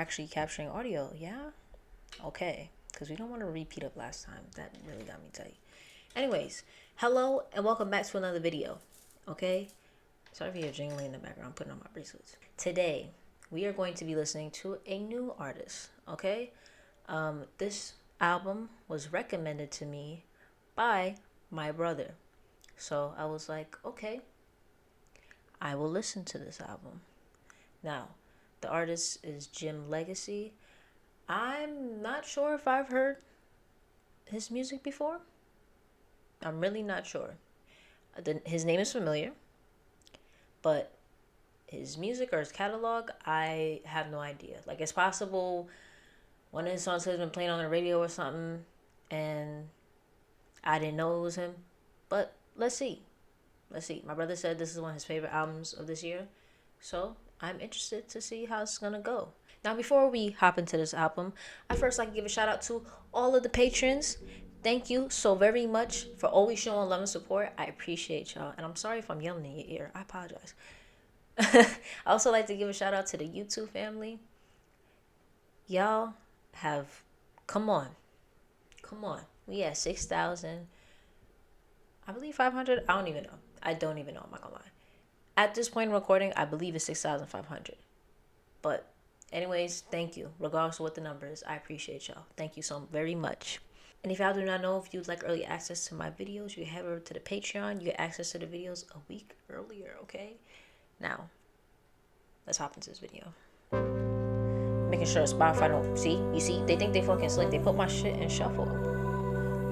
actually capturing audio. Yeah? Okay. Because we don't want to repeat of last time. That really got me tight. Anyways, hello and welcome back to another video. Okay? Sorry if you're jingling in the background, putting on my bracelets. Today, we are going to be listening to a new artist. Okay? This album was recommended to me by my brother. So I was like, okay, I will listen to this album. Now, the artist is Jim Legxacy. I'm not sure if I've heard his music before. I'm really not sure. His name is familiar, but his music or his catalog, I have no idea. Like, it's possible one of his songs has been playing on the radio or something, and I didn't know it was him. But let's see. My brother said this is one of his favorite albums of this year, so I'm interested to see how it's gonna go. Now, before we hop into this album, I first like to give a shout out to all of the patrons. Thank you so very much for always showing love and support. I appreciate y'all, and I'm sorry if I'm yelling in your ear. I apologize. I also like to give a shout out to the YouTube family. Y'all have come on. We at 6,000. I believe 500. I don't even know. I'm not gonna lie. At this point in recording, I believe it's 6,500. But anyways, thank you. Regardless of what the number is, I appreciate y'all. Thank you so very much. And if y'all do not know, if you'd like early access to my videos, you can head over to the Patreon. You get access to the videos a week earlier, okay? Now, let's hop into this video. Making sure Spotify don't see. You see, they think they fucking slick. They put my shit in shuffle.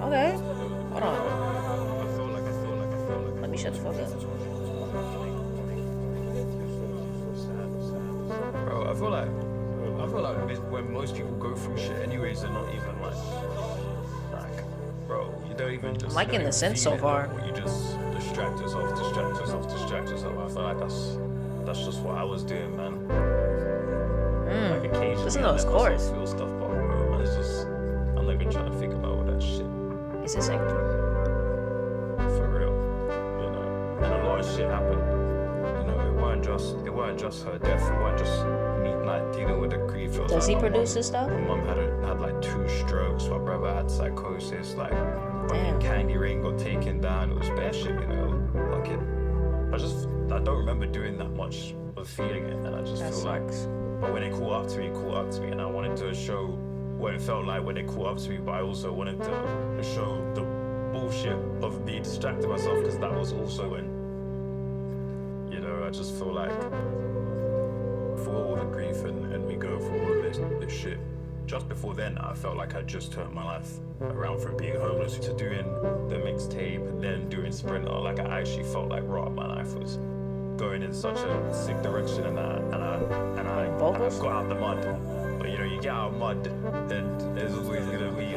Okay, hold on. Let me shut the fuck up. Bro, I feel like when most people go through shit anyways, they're not even like, bro, you don't even just. I'm liking the synth so far. You just distract yourself. I feel like that's just what I was doing, man. Like occasionally, listen to those chords. Feel stuff, but bro, man, it's just I'm not even trying to think about all that shit. Is this like for real? You know, and a lot of shit happened. You know, it weren't just her death. It weren't just me like dealing with the grief. Does he produce this stuff? My mum had like 2 strokes. My brother had psychosis. Like, fucking Candy Rain got taken down. It was bare shit, you know. Like I don't remember doing that much of feeling it, and I just feel like. But when it caught up to me, and I wanted to show what it felt like when it caught up to me, but I also wanted to show the bullshit of me distracting myself, because that was also when, you know, I just feel like for all the grief and me going through all of this shit, just before then, I felt like I just turned my life around from being homeless to doing the mixtape and then doing Sprinter. Like, I actually felt like, my life was going in such a sick direction, and I got out of the mud. But you know, you get out of mud, and there's always gonna be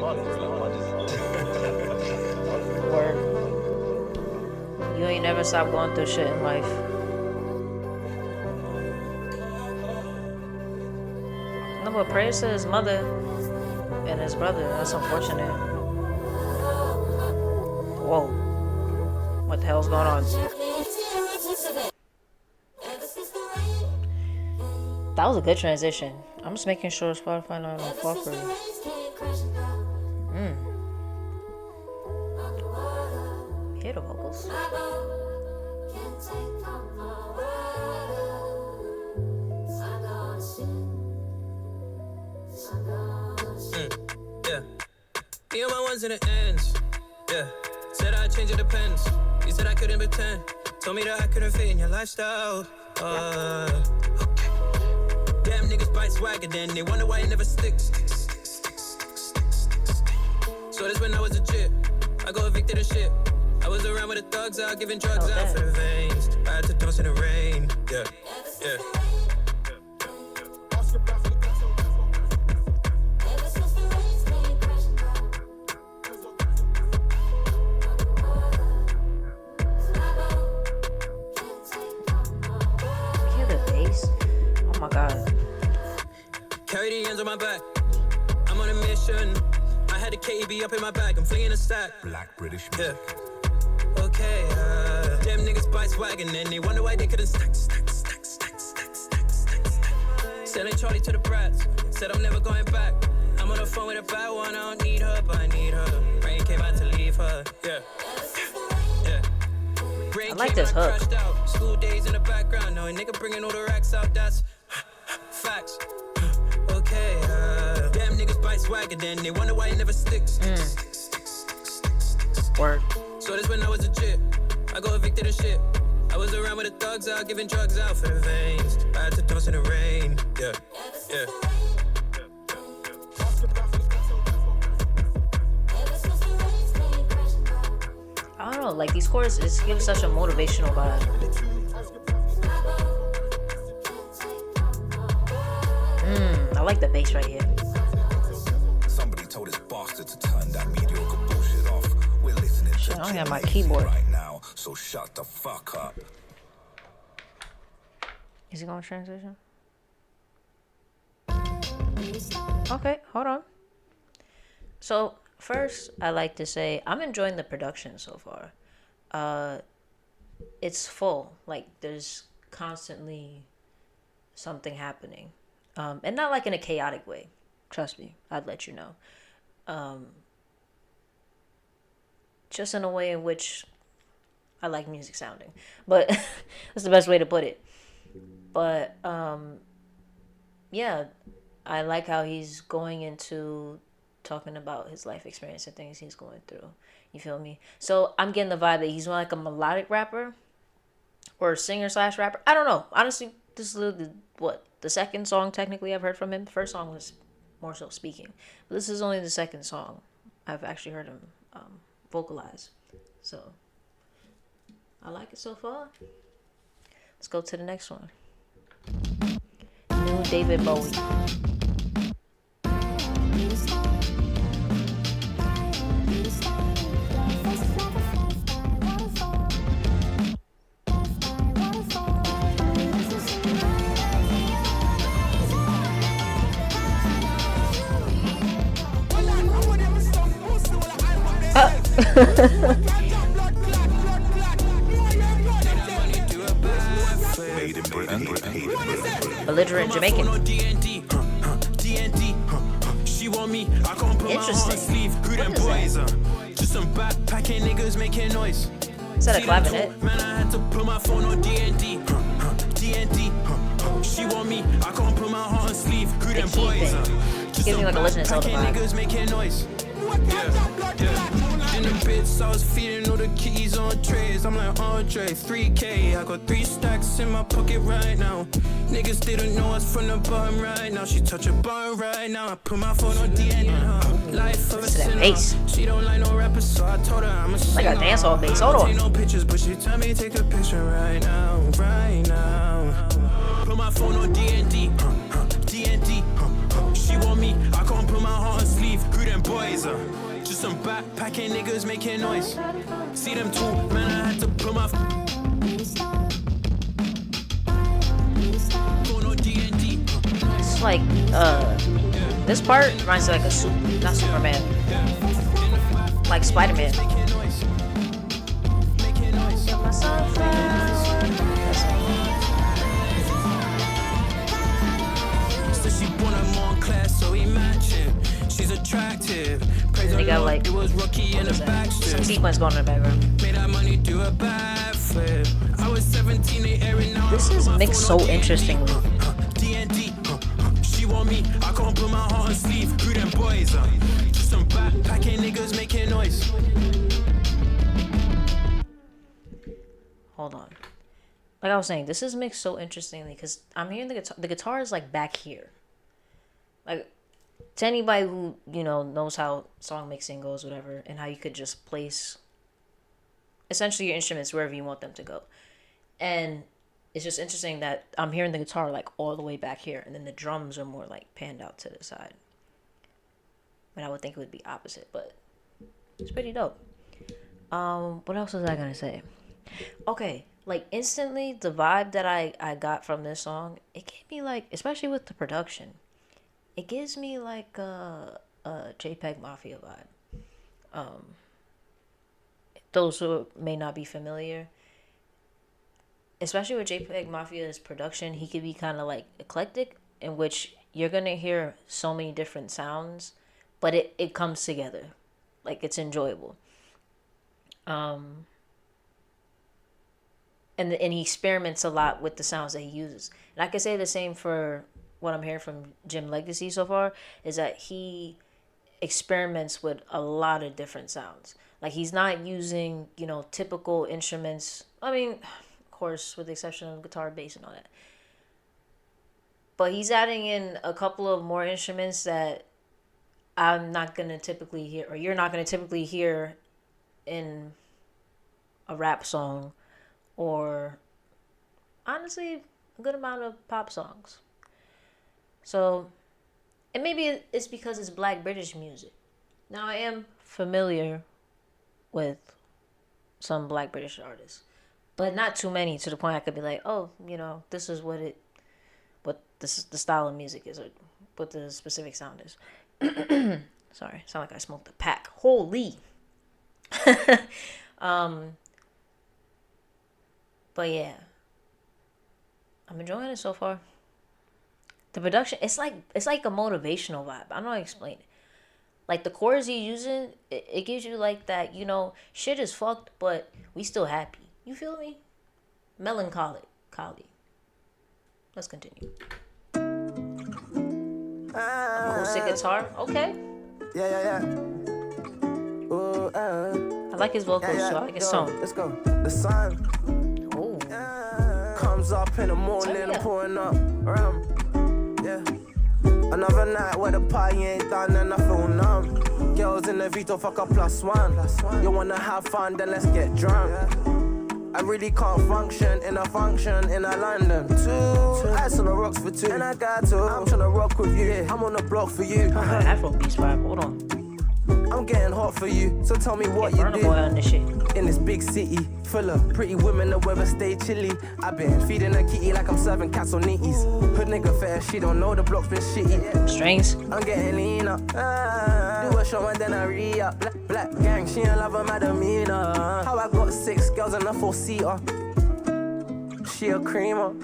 mud, bro. Mud is Word. You ain't never stop going through shit in life. No, but prayers to his mother and his brother. That's unfortunate. Whoa. What the hell's going on? That was a good transition. I'm just making sure Spotify not on fuckery. Hear the vocals? Yeah. Me and my ones in the ends. Yeah. Said I'd change, it depends. You said I couldn't pretend. Told me that I couldn't fit in your lifestyle. Okay. Damn niggas bite swagger, then they wonder why it never sticks. So this when I was legit. I got evicted and shit. I was around with the thugs out, giving drugs out for the veins. I had to dance in the rain. Yeah. Oh my god. Carry the ends on my back. I'm on a mission. I had a KB up in my bag. I'm flinging a stack. Black British music. Yeah. Okay, them niggas buy swag and then they wonder why they couldn't stack. Selling Charlie to the brats. Said I'm never going back. I'm on the phone with a bad one. I don't need her, but I need her. Rain came out to leave her. Yeah. Yeah. I like this hook. School days in the background. No, a nigga bringing all the racks out. That's facts. Okay. Damn niggas bite swag and then they wonder why it never sticks. Word. So this when I was legit. I got evicted and shit. I was around with the thugs out, giving drugs out for the veins. I had to toss in the rain. Yeah. Yeah. I don't know, like these choruses give such a motivational vibe. I like the bass right here. Somebody told his bastard to turn that mediocre bullshit off. We're listening Shit, to I don't have my Jim Legxacy keyboard right now, so shut the fuck up. Is it going to transition? Okay, hold on. So first, I like to say I'm enjoying the production so far. It's full. Like there's constantly something happening, and not like in a chaotic way. Trust me, I'd let you know. Just in a way in which I like music sounding, but that's the best way to put it. But yeah, I like how he's going into talking about his life experience and things he's going through. You feel me? So I'm getting the vibe that he's more like a melodic rapper or singer / rapper. I don't know. Honestly, this is the second song technically I've heard from him. The first song was more so speaking, but this is only the second song I've actually heard him vocalize. So I like it so far. Let's go to the next one. New David Bowie. Belligerent Jamaican. Interesting. What is that? Just some backpacking niggas making noise. Is that a clavinet? Man, I had to put my phone on D&D. D&D. She want me, I can't put my heart on sleeve. Who them boys? Gives me like a Legend of Zelda vibe. Niggas making noise. In the bits, I was feeding all the kitties on trays. I'm like, Andre, 3K. I got 3 stacks in my pocket right now. Niggas didn't know us from the bottom right now. She touch a button right now. I put my phone on D&D. Life of a sinner. She don't like no rappers, so I told her I'm a singer. Like a dancehall bass. Hold on. Take no pictures, but she tell me take a picture right now, right now. Put my phone on D&D. D&D. She want me, I can't put my heart on sleeve. Who them boys are? Just some backpacking niggas making noise. See them too, man, I had to put my phone on D&D. It's like, this part reminds me like a not Superman, like Spider-Man. She want a more class, so he matching. She's attractive. They got like some sequence going in the background. Made that money do a backflip. I was 17, they airing now. This is mixed so interestingly. D&D. She want me, I can't put my heart on sleeve. Who them boys are? Just some backpacking niggas making noise. Hold on. Like I was saying, this is mixed so interestingly because I'm hearing the guitar. The guitar is like back here. Like, to anybody who, you know, knows how song mixing goes, whatever, and how you could just place essentially your instruments wherever you want them to go. And it's just interesting that I'm hearing the guitar like all the way back here, and then the drums are more like panned out to the side. But I would think it would be opposite, but it's pretty dope. What else was I gonna say? Okay, like instantly the vibe that I got from this song, it gave me like, especially with the production, it gives me like a JPEG Mafia vibe. Those who may not be familiar, especially with JPEG Mafia's production, he could be kind of like eclectic, in which you're gonna hear so many different sounds, but it comes together, like it's enjoyable. And he experiments a lot with the sounds that he uses. And I can say the same for what I'm hearing from Jim Legxacy so far, is that he experiments with a lot of different sounds. Like he's not using, typical instruments. I mean, of course, with the exception of guitar, bass, and all that. But he's adding in a couple of more instruments that I'm not going to typically hear, or you're not going to typically hear in a rap song, or honestly, a good amount of pop songs. So, and maybe it's because it's Black British music. Now, I am familiar with some Black British artists, but not too many to the point I could be like, oh, this is what the style of music is, or what the specific sound is. Sorry, sound like I smoked a pack. Holy. But yeah, I'm enjoying it so far. The production, it's like a motivational vibe. I don't know how to explain it. Like the chords he's using, it gives you like that, shit is fucked, but we still happy. You feel me? Melancholic. Let's continue. Acoustic guitar, okay. Yeah. Ooh, I like his vocals, so I like his tone. Let's go. The sun comes up in the morning and pouring up around. Yeah. Another night where the party ain't done and I feel numb. Girls in the Vito, fuck a +1. You wanna have fun, then let's get drunk. I really can't function in a London. Two ice on the rocks for two, and I got to. I'm tryna rock with you. I'm on the block for you. Afro beats vibe. Hold on. I'm getting hot for you, so tell me what you do. Boy on this shit. In this big city, full of pretty women, the weather stay chilly. I've been feeding a kitty like I'm serving cats on nitties. Hood nigga fair, she don't know the block's been shitty. Strings. I'm getting lean up. Do a show and then I re-up. Black gang, she ain't love a madamina. How I got 6 girls in a 4-seater. She a creamer.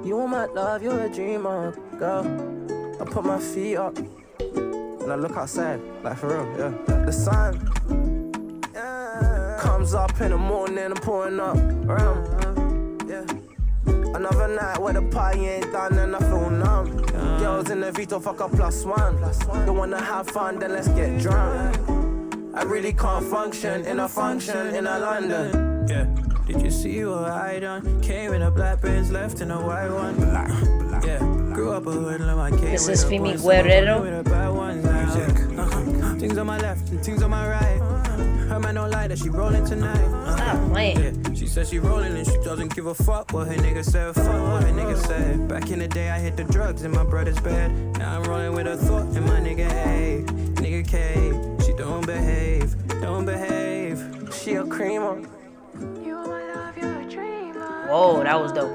You want my love, you're a dreamer, girl. I put my feet up and I look outside, like for real, yeah. The sun comes up in the morning and pouring up around, yeah. Another night where the party ain't done and I feel numb. Girls in the Vito, fuck a +1. You wanna have fun, then let's get drunk. I really can't function in a London. Yeah. Did you see what I done? Came in a black Benz, left in a white one. Yeah. Grew up a hoodlum, I came This with is a Fimi boy, Guerrero. with a bad one now. Things on my left and things on my right. Her man don't like that she rolling tonight. Stop playing. Yeah. She said she rolling and she doesn't give a fuck what her nigga said. Fuck what her nigga said. Back in the day I hit the drugs in my brother's bed. Now I'm rolling with a thought and my nigga A, nigga K. She don't behave. She a creamer. Whoa, that was dope.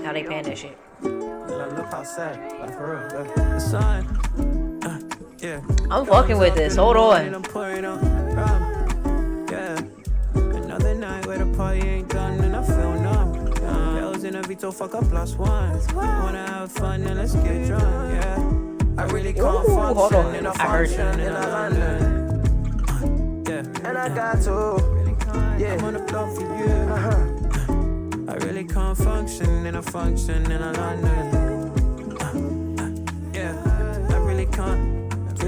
How they pan that shit. Look outside, like for real, yeah. The sun, yeah. I'm fucking with this. Hold on. I'm pouring on, yeah. Another night where the party ain't done and I feel numb. Girls in a Vito, fuck a +1. Wanna have fun and let's get drunk, yeah. I really can't function in a London. Yeah. And I got to, yeah. I'm on the block for you. I really can't function in a London. Yeah, I really can't. I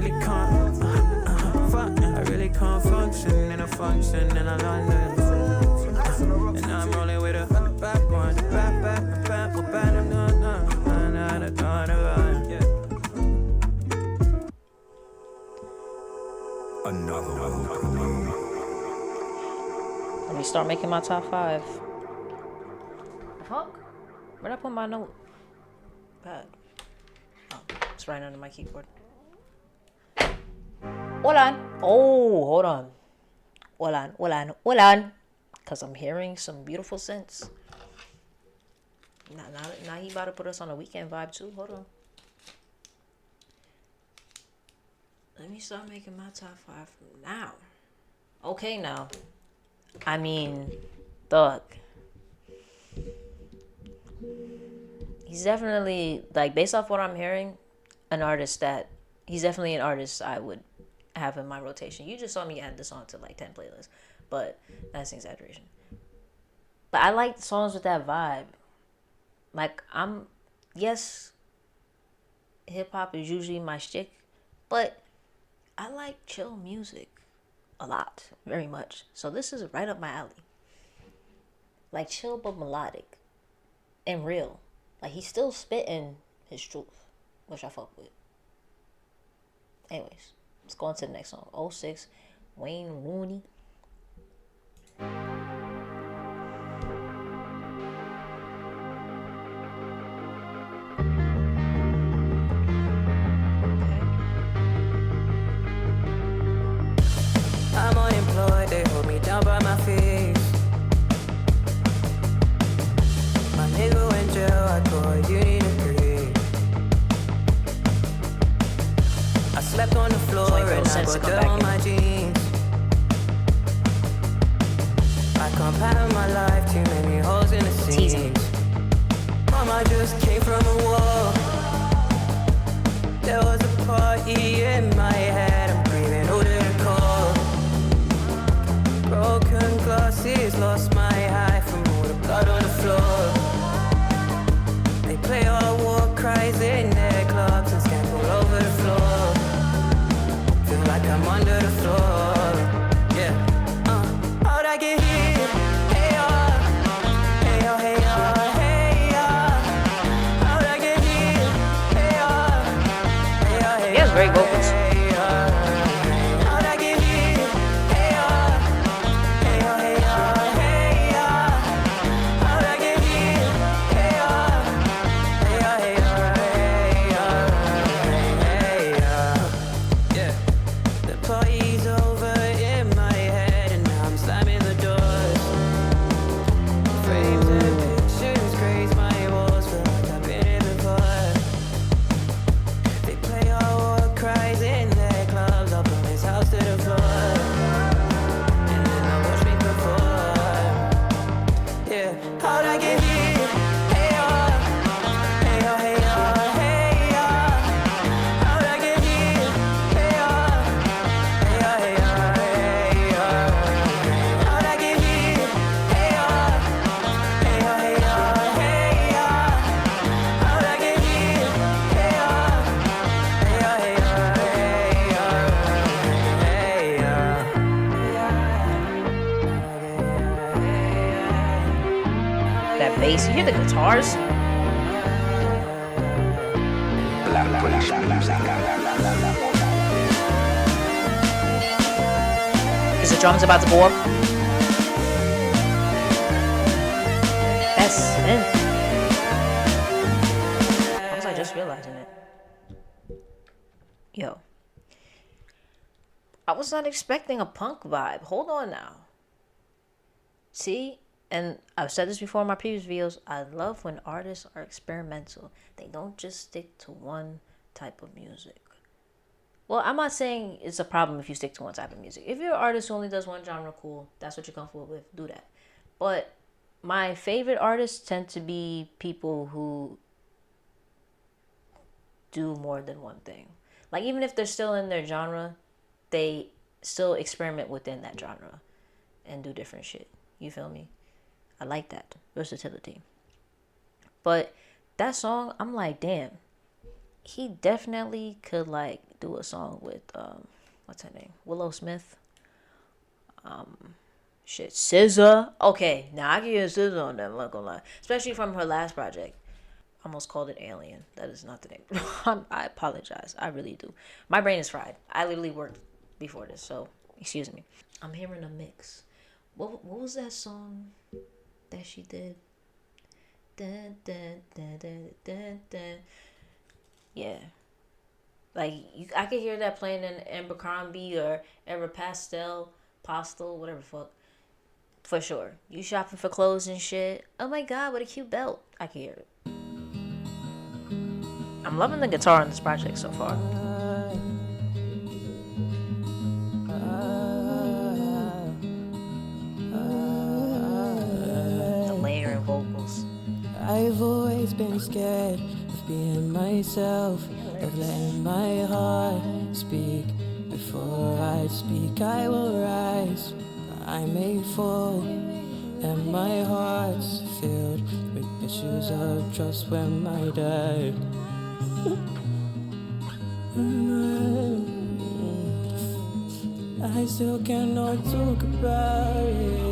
really can't function in a London. And I'm rolling with a bad one, yeah. Another one. Let me start making my top 5. Fuck. Where'd I put my note? Bad. Oh, it's right under my keyboard. Hold on. Oh, hold on. Hold on. Because I'm hearing some beautiful scents. Now he about to put us on a weekend vibe too. Hold on. Let me start making my top 5 now. Okay, now. I mean, thug. he's definitely, like, based off what I'm hearing, he's definitely an artist I would have in my rotation. You just saw me add this song to like 10 playlists, but that's an exaggeration. But I like songs with that vibe. Like, yes, hip hop is usually my shtick, but I like chill music a lot, very much. So this is right up my alley. Like, chill but melodic and real. Like, he's still spitting his truth, which I fuck with. Anyways, let's go on to the next song. '06, Wayne Rooney. I'm unemployed, they hold me down by my feet. My nigga in jail, I thought you need to breathe. I slept on the floor and I got dirt on my jeans. I can't pattern my life, too many holes in the seams. Mama just came from a war. There was a party in my head, I'm breathing out of the cold. Broken glasses, lost my eye from all the blood on the floor. They play our war cries in their clubs and skank all over the floor. Feel like I'm under the floor. Yeah. How'd I get here? Hey, hey, hey, hey, how'd I get here? Hey, hey, He has great vocals. Bass. You hear the guitars? Is the drums about to go up? That's synth. I was like just realizing it. Yo. I was not expecting a punk vibe. Hold on now. See? And I've said this before in my previous videos, I love when artists are experimental. They don't just stick to one type of music. Well, I'm not saying it's a problem if you stick to one type of music. If you're an artist who only does one genre, cool. That's what you're comfortable with. Do that. But my favorite artists tend to be people who do more than one thing. Like, even if they're still in their genre, they still experiment within that genre and do different shit. You feel me? I like that. Versatility. But that song, I'm like, damn. He definitely could, like, do a song with, what's her name? Willow Smith. SZA. Okay, now I can hear SZA on that, I'm not gonna lie. Especially from her last project. I almost called it Alien. That is not the name. I apologize. I really do. My brain is fried. I literally worked before this, so excuse me. I'm hearing a mix. What was that song that she did? Dun, dun, dun, dun, dun, dun. Yeah. Like, I could hear that playing in Abercrombie or Pastel, whatever the fuck. For sure. You shopping for clothes and shit. Oh my god, what a cute belt. I can hear it. I'm loving the guitar on this project so far. The layering vocals. I avoid always been scared of being myself, of letting my heart speak. Before I speak, I will rise. I may fall, and my heart's filled with issues of trust when I die. I still cannot talk about it.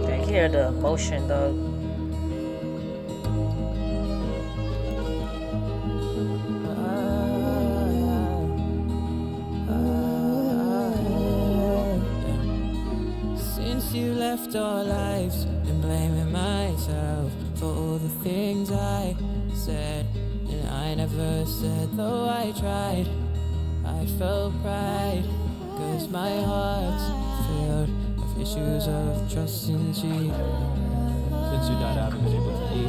I hear the emotion, though. Since you left our lives, been blaming myself for all the things I said, and I never said, though I tried. I felt pride, cause my heart's filled with issues of trust in you. Since you died, I haven't been able to eat,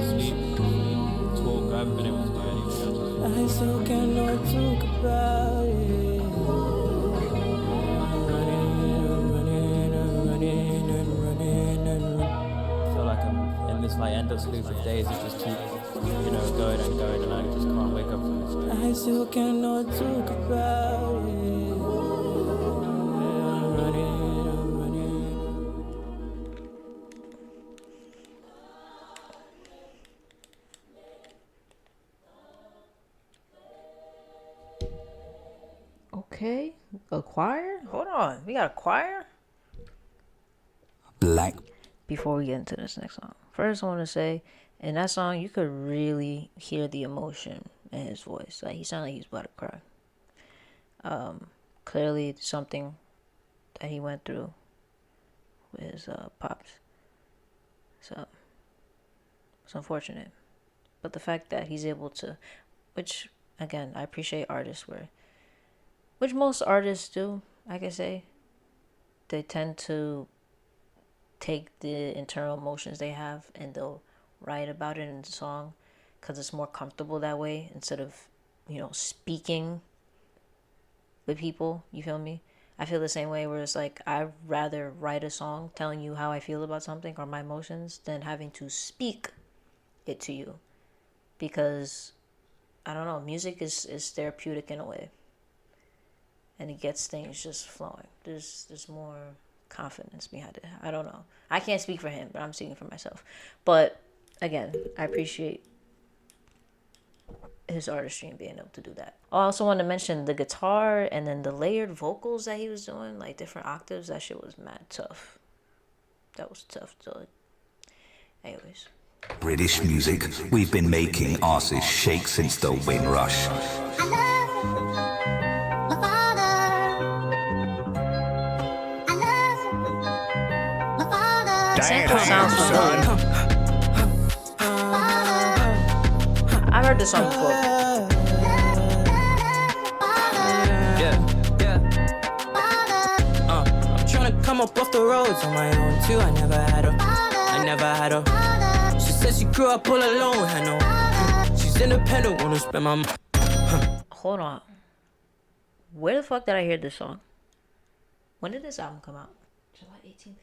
sleep, talk. I haven't been able to do anything else. I still cannot talk about it. I feel like I'm in this like endless loop of days that just keep, going and going, and I just can't wake up from this. I still cannot talk about it. Okay, a choir? Hold on, we got a choir? Black. Before we get into this next song, first I want to say, in that song, you could really hear the emotion in his voice. Like, he sounded like he's about to cry. Clearly something that he went through with his pops. So, it's unfortunate. But the fact that he's able to, which, again, I appreciate artists which most artists do, I can say. They tend to take the internal emotions they have and they'll write about it in the song because it's more comfortable that way instead of, speaking with people. You feel me? I feel the same way where it's like I'd rather write a song telling you how I feel about something or my emotions than having to speak it to you, because I don't know, music is therapeutic in a way. And it gets things just flowing. There's more confidence behind it. I don't know. I can't speak for him, but I'm speaking for myself. But again, I appreciate his artistry and being able to do that. I also want to mention the guitar and then the layered vocals that he was doing, like different octaves. That shit was mad tough. That was tough. So, anyways. British music, we've been making asses shake since the Windrush. Sample sounds familiar. I've heard this song before. I'm trying to come up off the roads on my own too. I never had her. She says she grew up all alone. I know. She's independent, wanna spend my. Hold on. Where the fuck did I hear this song? When did this album come out? July 18th.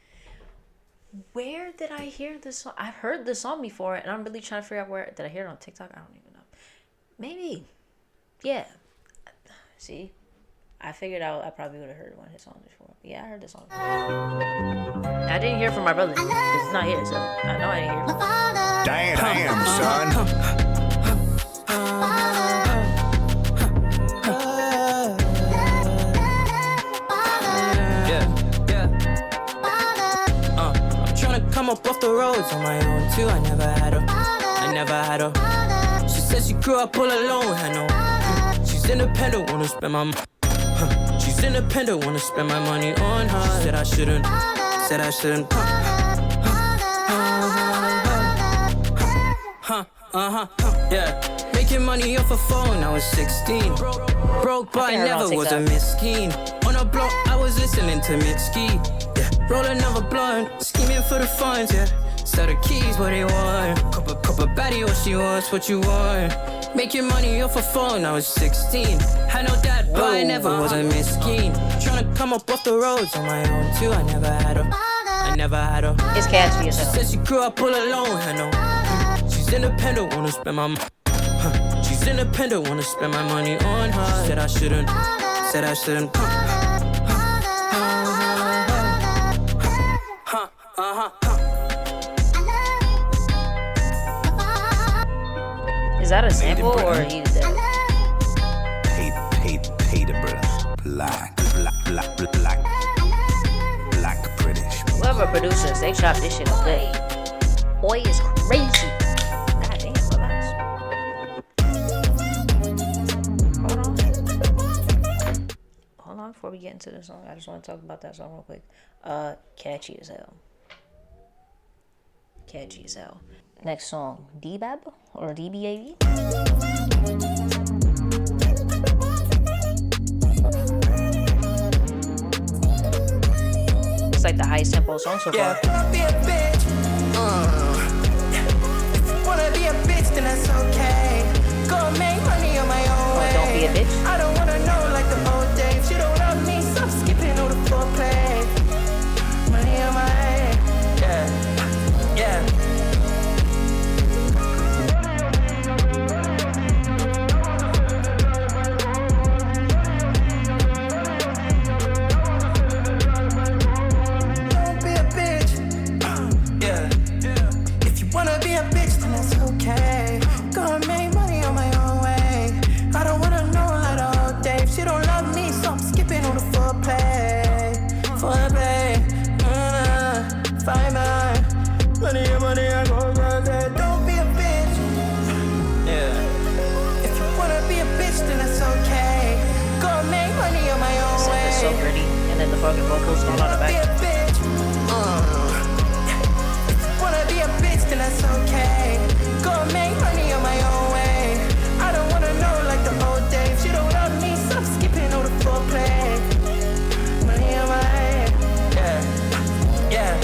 Where did I hear this song? I've heard this song before, and I'm really trying to figure out where. Did I hear it on TikTok? I don't even know. Maybe. Yeah. See? I figured out I probably would have heard one of his songs before. Yeah, I heard this song before. I didn't hear it from my brother. It's not here, so I know I didn't hear it from him. Damn, son. Come up off the roads on my own too. I never had her. She says she grew up all alone. I know. She's independent, wanna spend my. She's independent, wanna spend my money on her. Said I shouldn't. Yeah. Making money off a phone. I was 16. Broke, but I never was a miskin. On a block, I was listening to Mitski. Roll another blunt, scheming for the funds, yeah. Sell the keys, what they want. Cop a baddie, what she wants, what you want. Making money off a phone, I was 16. Had no dad, but I never was a miskin. Trying to come up off the roads on my own too. I never had her. It's catchy as hell. She said she grew up all alone, I know. She's independent, wanna spend my She's independent, wanna spend my money on her. She said I shouldn't. Is that a sample or he did that? Pay the breath. Black British. Whoever producers, they chop this shit up good. Boy is crazy. God damn, relax. Hold on, before we get into the song, I just want to talk about that song real quick. Catchy as hell. Catchy as hell. Next song, D-Bab or DBAB. It's like the highest tempo song so far. Be a bitch. Wanna be a bitch, then that's okay. Go make money on my own way. Don't be a bitch. I don't wanna know like the old days. You don't love me, stop skipping all the foreplay. Money on my head. Yeah. Fucking vocals going on the back. Wanna be a bitch, then that's okay. Go make money on my own way. I don't wanna know like the old days. You don't love me, stop skipping all the foreplay. Money on my head. Yeah.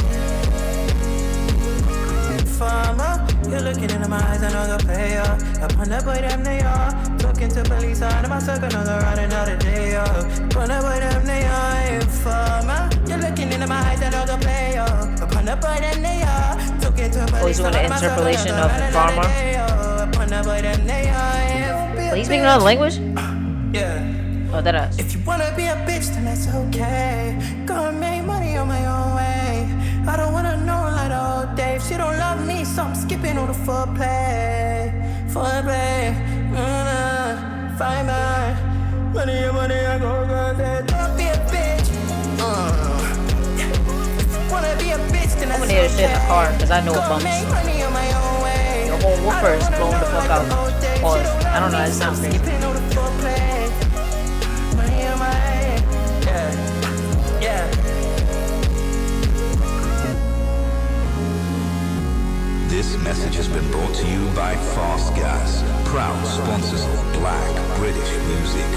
Farmer, you're looking into my eyes, I know the player. Upon the boy, them they are. Talking to police, I know my circle, know they're running another day. Upon the boy, them they are. Farmer, you're looking into my eyes, I know the player. Upon the boy, them they are. Talking to police, he's doing an interpolation of Farmer. Well, he's speaking another language? Yeah. Oh, that us. If you wanna be a bitch, then that's okay. Go and make money on my own way. I don't wanna know like the old days. She don't love me, so I'm skipping all the foreplay. Find my money, I go there. Don't be a bitch. Wanna be a bitch, then I'm gonna hear this shit in the car, because I know it bumps. Your whole woofer is blowing the fuck out. Pause. I don't know, that sounds crazy. Yeah. This message has been brought to you by Fast Gas, proud sponsors of Black British music.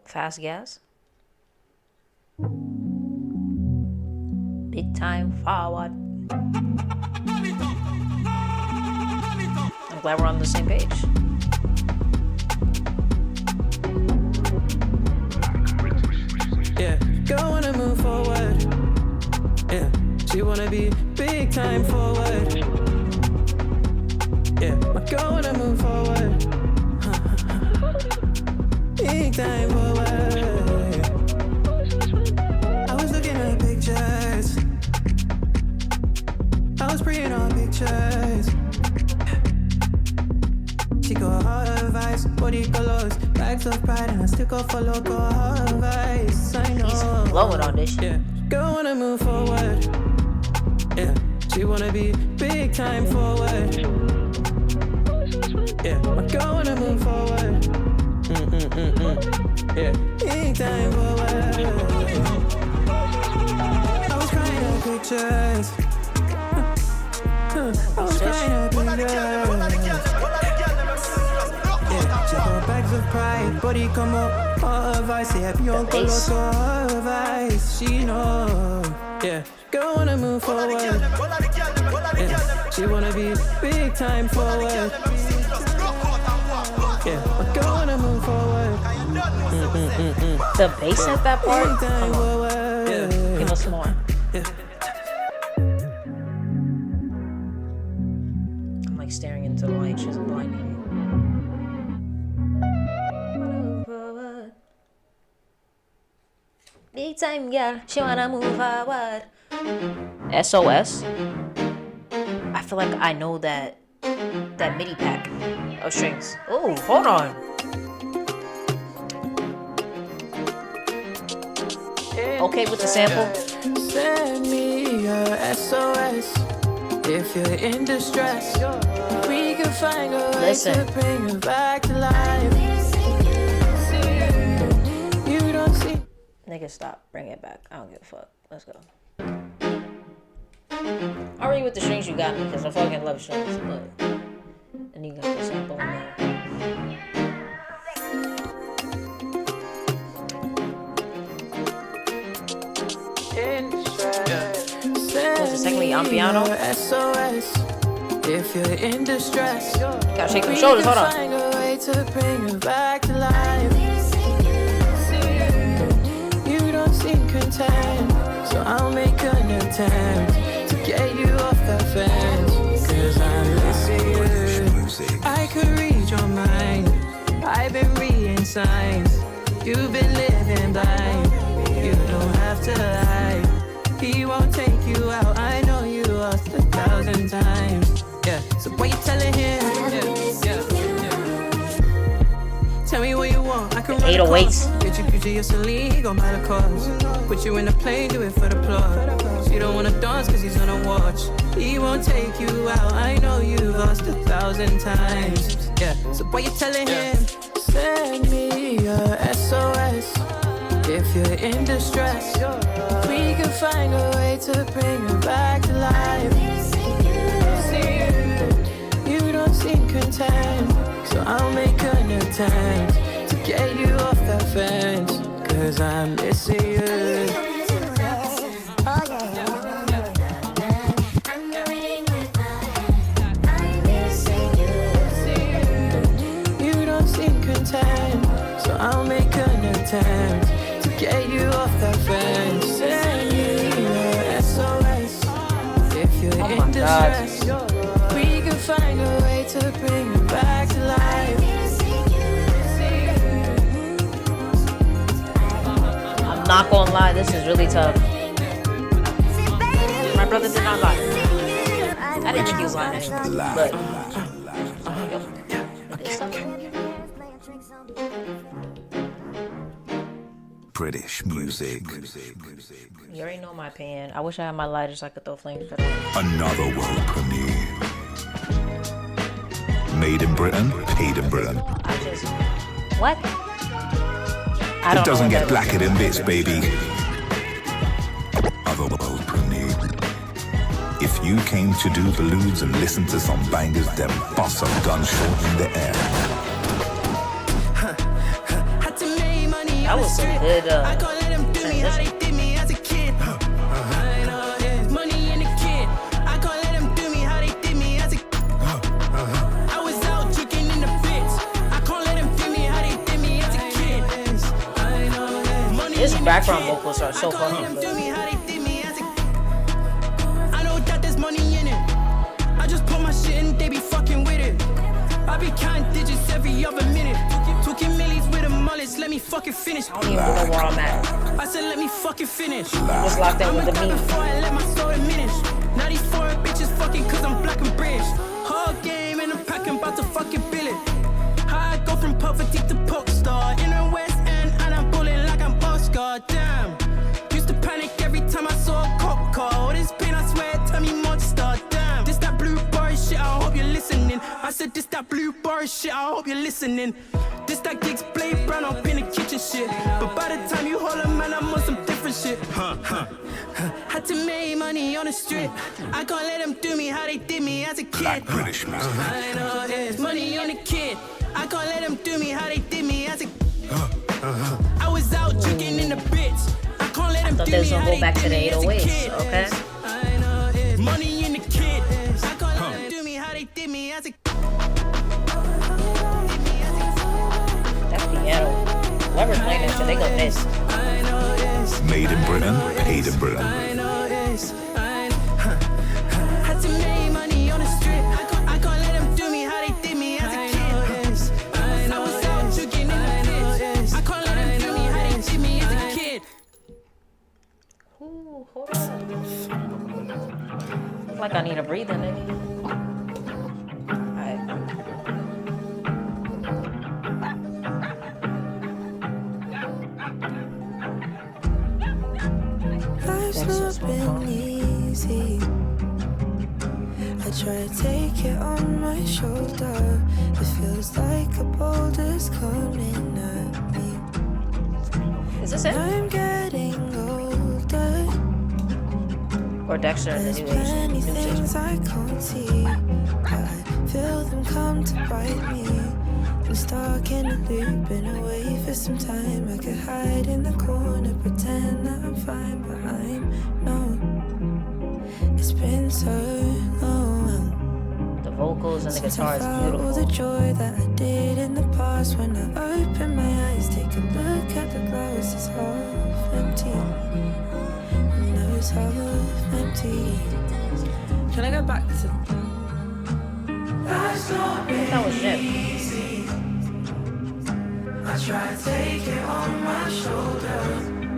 Fast Gas. Big time forward. I'm glad we're on the same page. Yeah, girl wanna move forward. Yeah, she wanna be big time forward. Yeah, my girl wanna move forward. Big time forward. I was looking at pictures. I was preying on pictures. She got hard advice, body colors, bags of pride, and I still go follow, go hard advice. I know. He's blowing on this shit. Yeah, girl wanna move forward. Yeah, she wanna be big time forward. Yeah, my girl wanna move forward. Yeah, big time forward. I was crying at pictures. I was crying at pictures. Yeah, she got bags of pride, body come up, all advice. Say happy on color, so all advice. She know. Yeah, girl wanna move forward. Yeah, she wanna be big time forward. Yeah, my girl wanna move forward. The bass at that part? Come on. Yeah. Give us more. Yeah. I'm like staring into the light. She's blinding me. Move forward. Big time girl, she wanna move forward. SOS. I feel like I know that MIDI pack of strings. Oh, hold on. Okay with the sample. Send me your SOS if you're in distress. We can find a way to bring you back to life. You don't see. Nigga, stop. Bring it back. I don't give a fuck. Let's go. Already with the strings you got me because I fucking love strings, but and you got the sample in there. What's it, secondly on piano? SOS if you're in distress. Gotta shake them shoulders, hold on. Find a way to bring you back to life. You don't seem content, so I'll make an attempt to get you off the fence. Cause I'm missing you. I could read your mind. I've been reading signs. You've been living blind. You don't have to lie. He won't take you out. I know you lost 1,000 times. Yeah, so what you telling him? Yeah. Tell me what you want. I can run 808s. Get you Gucci or Celine, go buy the cars. Put you in a plane, do it for the plot. She don't wanna dance cause he's gonna watch. He won't take you out. I know you lost 1,000 times. Yeah, so what you telling him? Send me your SOS if you're in distress. We can find a way to bring you back to life. You don't seem content, so I'll make an attempt to get you off the fence. Cause I'm missing you. You don't seem content, so I'll make an attempt to get you off the fence. Send me your SOS if you're in distress. We can find a way to bring you back to life. I'm not gonna lie, this is really tough. My brother did not lie. I didn't think he was lying anyway, but British music. you already know my opinion. I wish I had my lighter so I could throw flames at it. Another world premiere. Made in Britain, paid in Britain. I just what? I It don't doesn't know get what blacker than this, baby. Other world premiere. If you came to do balloons and listen to some bangers, then bust a gunshot in the air. that was some good transition. His background vocals are so fucking good. I know that there's money in it. I just put my shit in, they be fucking with it. I be counting digits every other minute. Talking millies with a mullet, let me fucking finish. I don't even know where I'm at. I said let me fucking finish. I'm just locked in with the meat. Before I let my soul diminish. Now these foreign bitches fucking cause I'm black and British. Whole game and I'm packing, about to fucking bill it. How I go from poverty to pop star. In the West End and I'm pulling like I'm Oscar. Damn. Used to panic every time I saw a cop car. All this pain I swear, tell me monster. Damn. This that blue bar shit, I hope you're listening. I said this that blue bar shit, I hope you're listening. This that gigs blade brown up in the kitchen shit. But by the time you hold a man, I'm on some different shit. Had to make money on the strip. I can't let them do me how they did me as a kid. Black British music. I know there's money on the kid. I can't let them do me how they did me as a I was out drinking in the bits. I can't let them thought do they me was gonna how go they back did to the me as a 808s, kid. okay? I know there's money in the kid. I can't let them do me how they did me as a piano. Whoever's playing that shit, they gonna miss. Made in Britain, paid in Britain. Had to make money on the strip. I can't let them do me how they did me as a kid. I was out jugging in the pits. I can't let them do me how they did me as a kid. Ooh, hold on. Like I need a breather, nigga. Alright. Life's not been easy. I try to take it on my shoulder. It feels like a boulder's coming at me. Is this it? I'm getting older. Or Dexter in the There's new many age? things I can't see. I feel them come to bite me. I'm stuck in a loop and away for some time. I could hide in the corner, pretend that I'm fine, but I'm not. It's been so long. The vocals and the guitar is All the beautiful. joy that I did in the past. When I open my eyes, take a look at the glass, it's half empty. No, it's half empty. Can I go back to? That was Jim. I try to take it on my shoulder.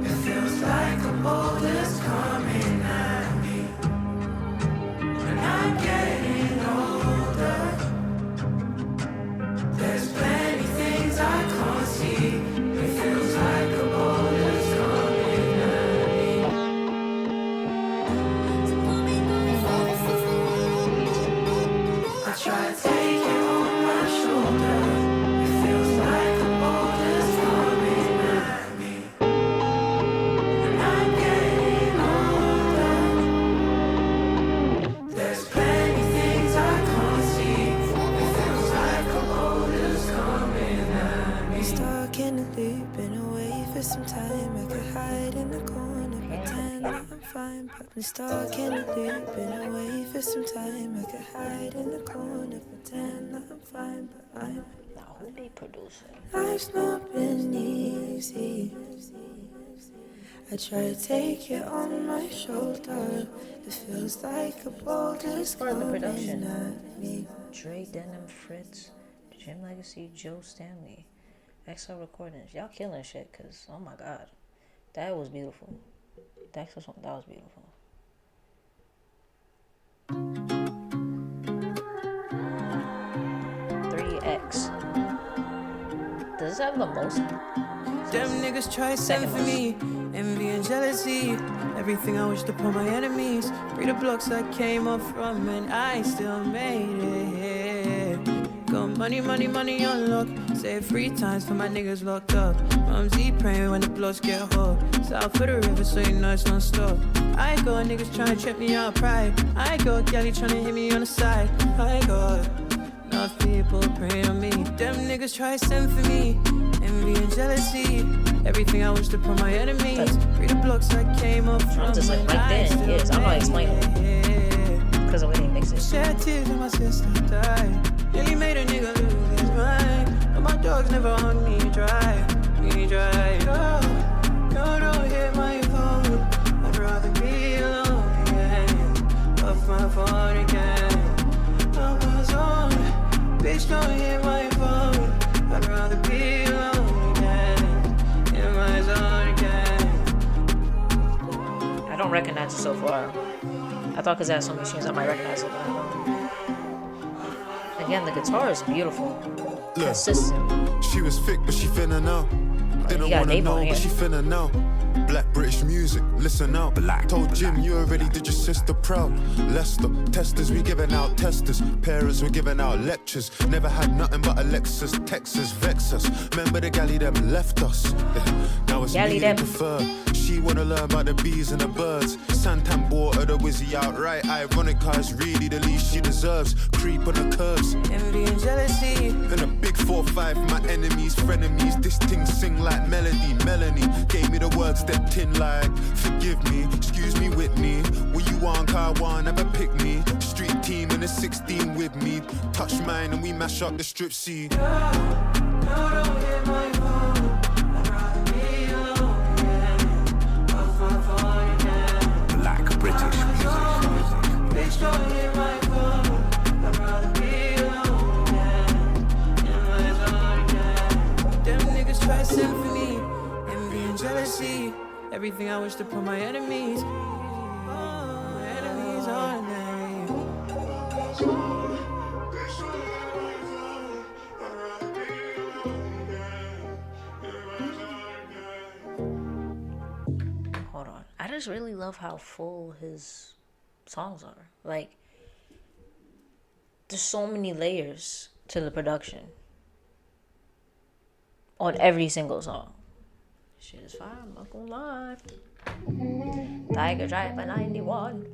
It feels like a boulder's coming at me. And I'm getting older. There's plenty things I can't see. It feels like a boulder's coming at me. I try to take it on my shoulder. It feels like a boulder's coming at me. And I'm getting older. There's plenty things I can't see. It feels like a boulder's coming at me. Stuck in a loop and away for some time. I could hide in the corner, pretend that I'm fine. But I'm stuck in a loop and away for some time. I could hide in the corner, pretend that I'm fine, but I'm. Now, who they producing? Life's not been easy. I try to take it on my shoulder. It feels like a boulder's Part of the coming production. at me. Dre Denim Fritz, Jim Legxacy, Joe Stanley, XL Recordings. Y'all killing shit, cause oh my god, that was beautiful. That was beautiful. X. Does this have the most? Them niggas try send for me. Envy and jealousy. Everything I wish to put my enemies. Read the blocks I came up from and I still made it. Got money, money, money on lock. Save 3 times for my niggas locked up. Mumsy praying when the bloods get hot. South for the river so you know it's non stop. I got niggas trying to trip me out pride. I got galley trying to hit me on the side. I got enough people praying on me. Them niggas try send for me. Envy and jealousy. Everything I wish to put my enemies. Read the blocks I came up from. I'm just like right there. Yes, I'm not explaining because of the way they mix it. Shed tears when my sister died. Nearly made a nigga lose his mind. But my dogs never hung me dry. Me dry. No, don't hit my phone. I'd rather be alone again. Off my phone again. I was on. Bitch, don't hit my phone. I'd rather be alone again. In my zone again. I don't recognize it so far. I thought because I had so many machines I might recognize it, but I don't. Again, the guitar is beautiful. Consistent. She was thick, but she finna know. Didn't got wanna Dave on know, here. but she finna know. Black British music, listen out. Told Jim you already did your sister proud. Leicester, testers, we giving out testers. Parents, we giving out lectures. Never had nothing but a Lexus, Texas, vex us. Remember the galley them left us. Now it's Galley me them. they prefer. She wanna learn about the bees and the birds. Santan bought her the Wizzy outright. Ironic, cause really the least she deserves. Creep on the curves. Envy and jealousy. And a big 4-5, my enemies, frenemies. This thing sing like melody. Melanie gave me the words, stepped in like, forgive me, excuse me, Whitney. What you want, car one, never pick me. Street team in the 16 with me. Touch mine and we mash up the strip C. No, don't hit my phone. anything I wish to put my enemies. My enemies on me. Hold on. I just really love how full his songs are. Like, there's so many layers to the production on every single song. Shit is fire, I'm not gonna lie. Tiger Driver 91.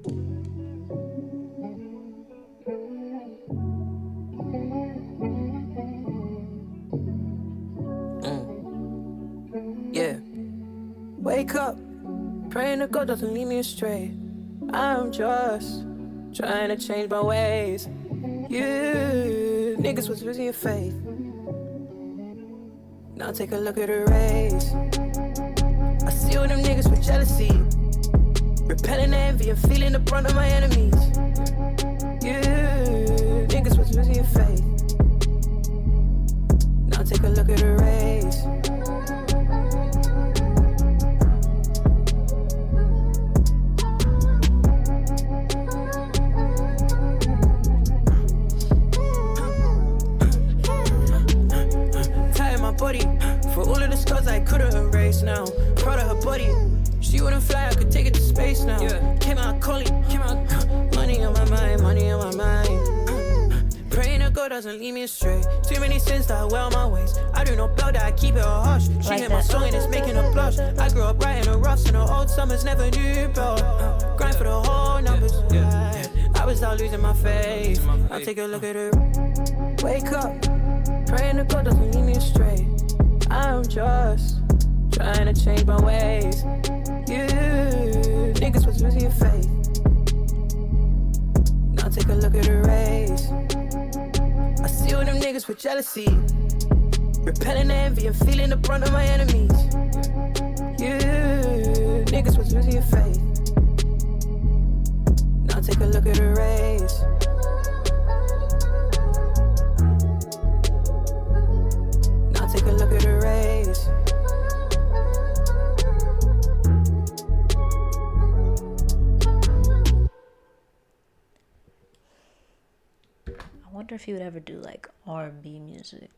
Yeah. Wake up, praying to God doesn't lead me astray. I'm just trying to change my ways. You niggas was losing your faith. Now take a look at the race. I see all them niggas with jealousy, repelling envy and feeling the brunt of my enemies. You niggas was losing your faith. Now take a look at the race. Body for all of the scars I couldn't erase now. Proud of her body. She wouldn't fly, I could take it to space now. Yeah. Came out calling, came out money on my mind, money on my mind. Praying to God doesn't lead me astray. Too many sins that I wear on my waist. I do not blow that, I keep it all hush. She like hit my song and it's making her blush. I grew up right in the roughs and the old summers never knew, bro. Grind for the whole numbers. I was out losing my faith. I'll take a look at her. Wake up, praying to God doesn't lead me astray. I'm just trying to change my ways. You niggas was losing your faith. Now take a look at the race. I see all them niggas with jealousy, repelling envy and feeling the brunt of my enemies. You niggas was losing your faith. Now take a look at the race. Take a look at the race. I wonder if he would ever do like R&B music,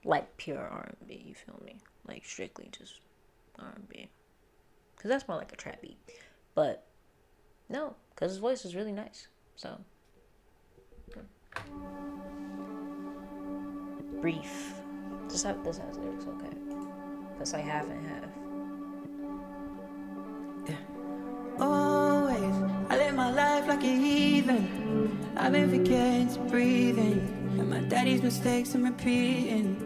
like pure R&B. You feel me? Like strictly just R&B, because that's more like a trap beat. But no, because his voice is really nice. So brief. This has lyrics, okay? Because I have and have. Yeah. Always, I live my life like a heathen. I've been forgetting to breathe in, and my daddy's mistakes I'm repeating.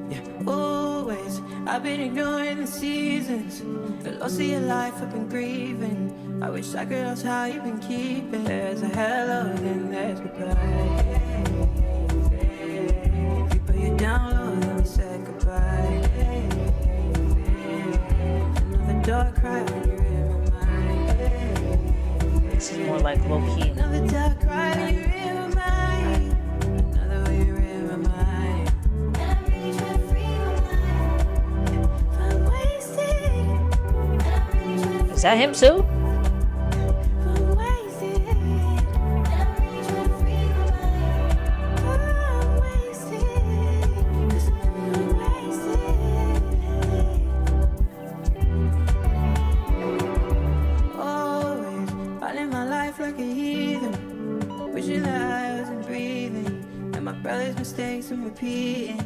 Yeah. Always, I've been ignoring the seasons. The loss of your life I've been grieving. I wish I could ask how you've been keeping. There's a hello, then there's goodbye. Down low, then we said goodbye. Another dark cry when you're in my mind. This is more like low key. Another dark cry when you're in my mind. Another when you're in my mind. And I really try to free my mind. I'm wasted. And I really try to. Is that him too? Mistakes I'm repeating.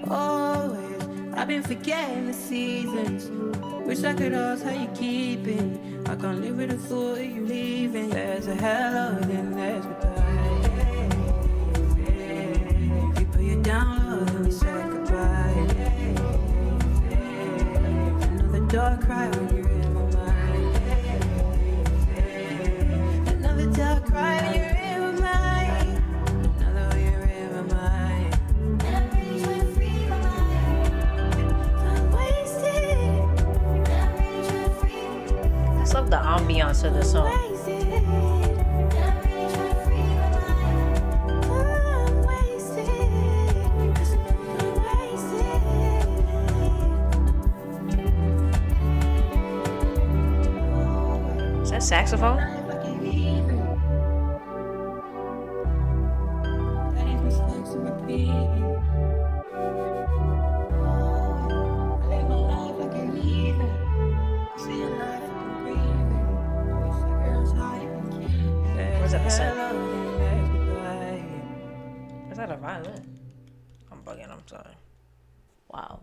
Always, I've been forgetting the seasons. Wish I could ask how you keeping. I can't live with the thought of you leaving. There's a hello, then there's goodbye. We put you down low, then we said goodbye. Another dark cry when you're in my mind. Another dark cry when you're in my mind. I love the ambiance of the song. That saxophone? Where's that set? Is that a violin? I'm bugging, I'm sorry. Wow.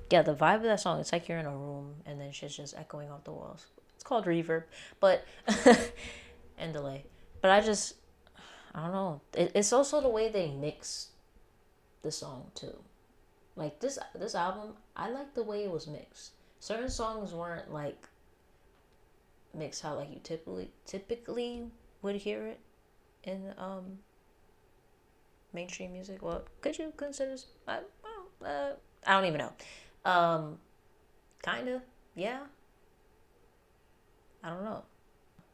Yeah, the vibe of that song, it's like you're in a room and then shit's just echoing off the walls. It's called reverb, but and delay. But I don't know. It's also the way they mix the song too. Like this album, I like the way it was mixed. Certain songs weren't like mixed how like you typically would hear it in mainstream music. Well, could you consider? I don't even know. Kinda, yeah. I don't know.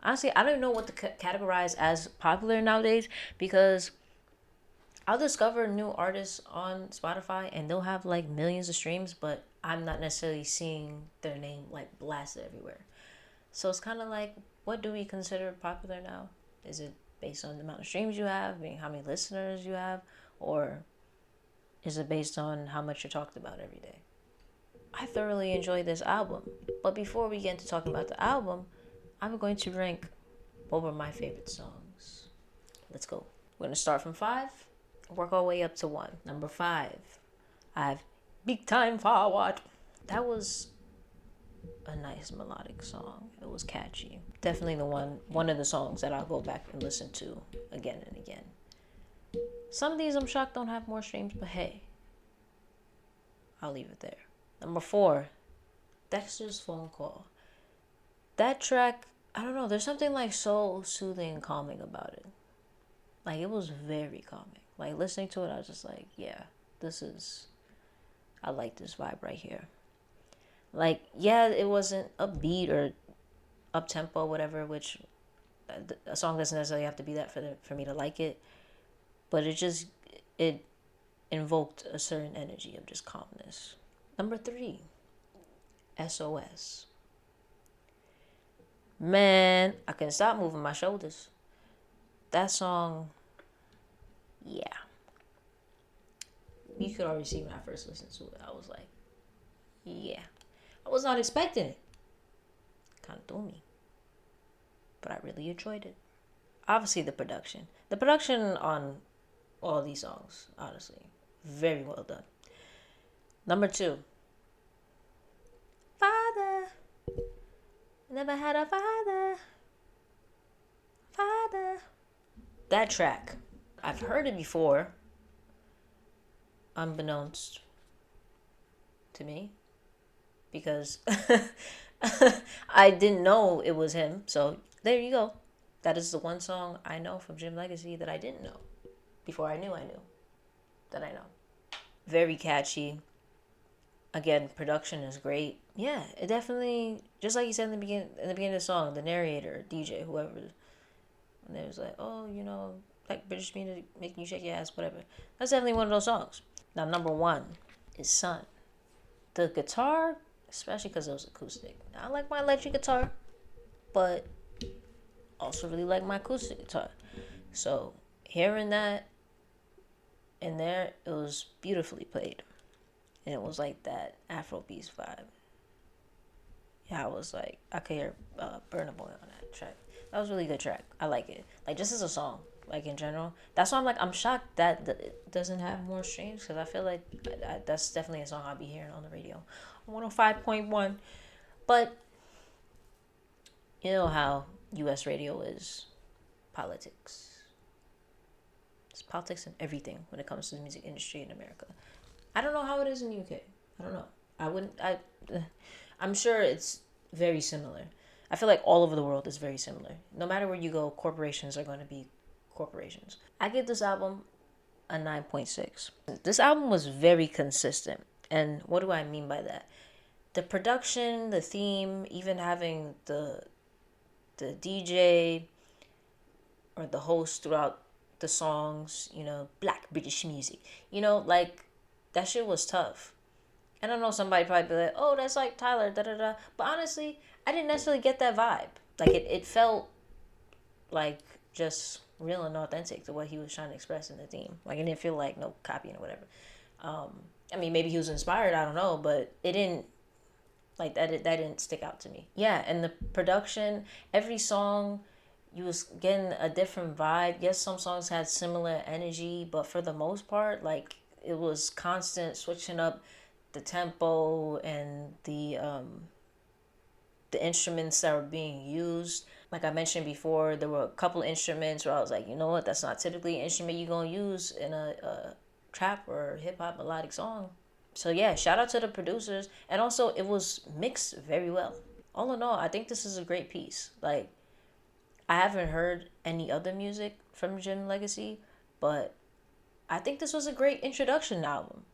Honestly, I don't even know what to categorize as popular nowadays, because I'll discover new artists on Spotify and they'll have like millions of streams, but I'm not necessarily seeing their name like blasted everywhere. So it's kind of like, what do we consider popular now? Is it based on the amount of streams you have, meaning how many listeners you have, or is it based on how much you're talked about every day? I thoroughly enjoyed this album. But before we get into talking about the album, I'm going to rank what were my favorite songs. Let's go. We're going to start from 5, work our way up to 1. Number 5, I have Big Time Forward. That was a nice melodic song. It was catchy. Definitely one of the songs that I'll go back and listen to again and again. Some of these I'm shocked don't have more streams, but hey, I'll leave it there. Number 4, Dexter's Phone Call. That track, I don't know, there's something like so soothing and calming about it. Like, it was very calming. Like, listening to it, I was just like, yeah, I like this vibe right here. Like, yeah, it wasn't upbeat or up-tempo, whatever, which a song doesn't necessarily have to be that for me to like it. But it invoked a certain energy of just calmness. Number 3, SOS. Man, I couldn't stop moving my shoulders. That song, yeah. You could already see when I first listened to it. I was like, yeah. I was not expecting it. Kind of threw me. But I really enjoyed it. Obviously, the production. The production on all these songs, honestly, very well done. Number 2, Father. Never had a father. Father. That track, I've heard it before, unbeknownst to me, because I didn't know it was him. So there you go. That is the one song I know from Jim Legxacy that I didn't know before I knew that I know. Very catchy. Again, production is great. Yeah, it definitely, just like you said in the beginning of the song, the narrator, DJ, whoever, and they was like, oh, you know, like British music making you shake your ass, whatever. That's definitely one of those songs. Now, number 1 is Sun. The guitar, especially because it was acoustic. I like my electric guitar, but also really like my acoustic guitar. So hearing that in there, it was beautifully played. And it was like that Afrobeats vibe. Yeah, I was like, I could hear Burna Boy on that track. That was a really good track. I like it. Like, just as a song, like in general. That's why I'm shocked that it doesn't have more streams, because I feel like that's definitely a song I'll be hearing on the radio. 105.1. But you know how U.S. radio is. Politics. It's politics and everything when it comes to the music industry in America. I don't know how it is in the UK. I don't know. I'm sure it's very similar. I feel like all over the world is very similar. No matter where you go, corporations are going to be corporations. I give this album a 9.6. This album was very consistent. And what do I mean by that? The production, the theme, even having the DJ or the host throughout the songs, you know, Black British music. You know, like, that shit was tough. And I know somebody probably be like, oh, that's like Tyler, da-da-da. But honestly, I didn't necessarily get that vibe. Like it felt like just real and authentic to what he was trying to express in the theme. Like it didn't feel like no copying or whatever. I mean, maybe he was inspired, I don't know, but it didn't, like, that didn't stick out to me. Yeah, and the production, every song, you was getting a different vibe. Yes, some songs had similar energy, but for the most part, like, it was constant switching up the tempo and the instruments that were being used. Like I mentioned before, there were a couple instruments where I was like, you know what, that's not typically an instrument you're gonna use in a trap or hip-hop melodic song. So yeah, shout out to the producers. And also, it was mixed very well. All in all, I think this is a great piece. Like, I haven't heard any other music from Jim Legxacy, but I think this was a great introduction album.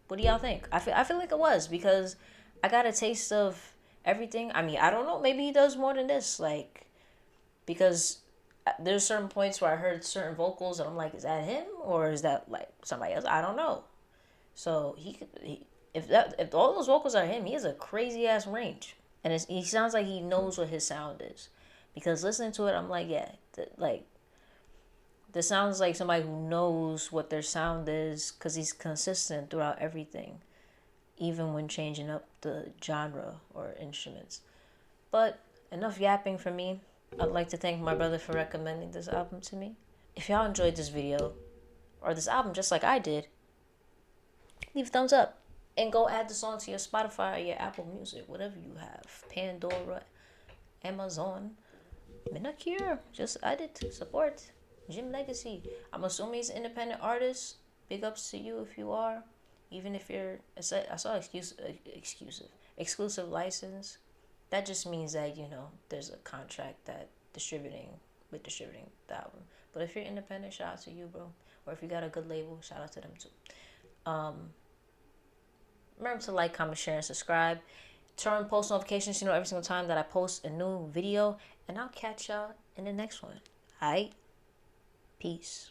What do y'all think? I feel like it was, because I got a taste of everything. I mean, I don't know, maybe he does more than this, like, because there's certain points where I heard certain vocals and I'm like, is that him or is that like somebody else? I don't know. So if all those vocals are him, he has a crazy ass range, and he sounds like he knows what his sound is, because listening to it, I'm like, yeah, this sounds like somebody who knows what their sound is, because he's consistent throughout everything, even when changing up the genre or instruments. But enough yapping for me. I'd like to thank my brother for recommending this album to me. If y'all enjoyed this video or this album just like I did, leave a thumbs up and go add the song to your Spotify or your Apple Music, whatever you have. Pandora, Amazon. I'm not here. Just add it. Support Jim Legxacy. I'm assuming he's an independent artist. Big ups to you if you are. Even if you're, I saw exclusive license. That just means that, you know, there's a contract that distributing the album. But if you're independent, shout out to you, bro. Or if you got a good label, shout out to them too. Remember to like, comment, share, and subscribe. Turn on post notifications, you know, every single time that I post a new video. And I'll catch y'all in the next one. Alright? Peace.